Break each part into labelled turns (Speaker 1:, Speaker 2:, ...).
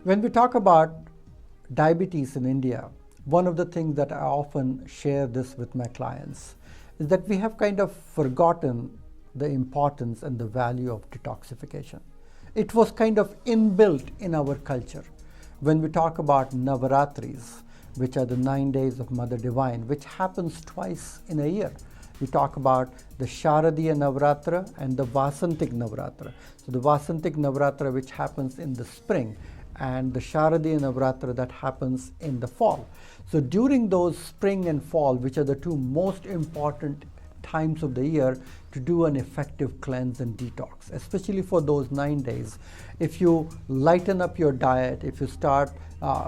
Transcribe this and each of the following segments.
Speaker 1: When we talk about diabetes in India, one of the things that I often share this with my clients is that we have kind of forgotten the importance and the value of detoxification. It was kind of inbuilt in our culture. When we talk about Navaratris, which are the 9 days of Mother Divine, which happens twice in a year. We talk about the Sharadiya Navratra and the Vasantik Navratra. So the Vasantik Navratra, which happens in the spring, and the Sharadiya Navratra that happens in the fall. So during those spring and fall, which are the two most important times of the year to do an effective cleanse and detox, especially for those 9 days. If you lighten up your diet, if you start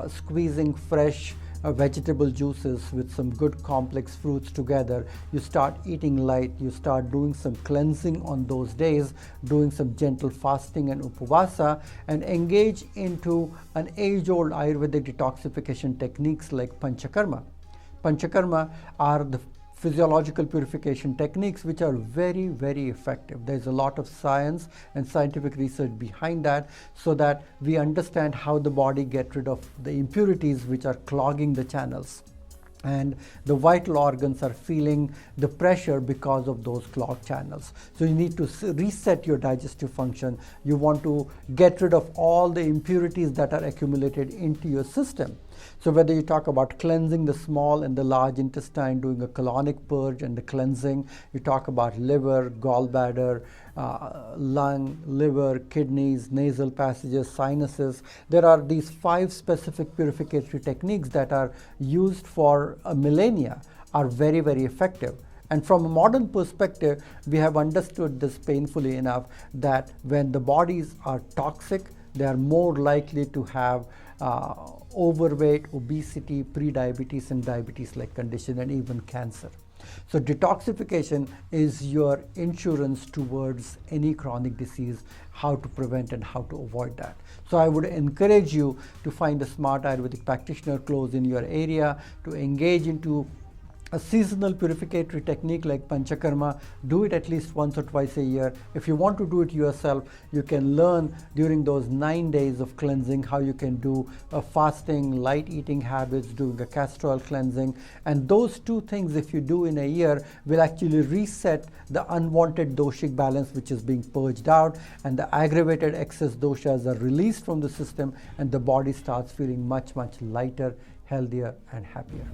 Speaker 1: squeezing fresh vegetable juices with some good complex fruits together, you start eating light, you start doing some cleansing on those days, doing some gentle fasting and upavasa, and engage into an age-old Ayurvedic detoxification techniques like Panchakarma. Panchakarma are the physiological purification techniques which are very, very effective. There's a lot of science and scientific research behind that, so that we understand how the body gets rid of the impurities which are clogging the channels. And the vital organs are feeling the pressure because of those clogged channels. So you need to reset your digestive function. You want to get rid of all the impurities that are accumulated into your system. So whether you talk about cleansing the small and the large intestine, doing a colonic purge and the cleansing, you talk about liver, gallbladder, lung, liver, kidneys, nasal passages, sinuses. There are these 5 specific purificatory techniques that are used for a millennia, are very, very effective. And from a modern perspective, we have understood this painfully enough that when the bodies are toxic, they are more likely to have overweight, obesity, prediabetes, and diabetes-like condition, and even cancer. So detoxification is your insurance towards any chronic disease, how to prevent and how to avoid that. So I would encourage you to find a smart Ayurvedic practitioner close in your area, to engage into a seasonal purificatory technique like Panchakarma. Do it at least once or twice a year. If you want to do it yourself, you can learn during those 9 days of cleansing how you can do a fasting, light eating habits, doing a castor oil cleansing. And those 2 things, if you do in a year, will actually reset the unwanted doshic balance which is being purged out, and the aggravated excess doshas are released from the system, and the body starts feeling much, much lighter, healthier, and happier.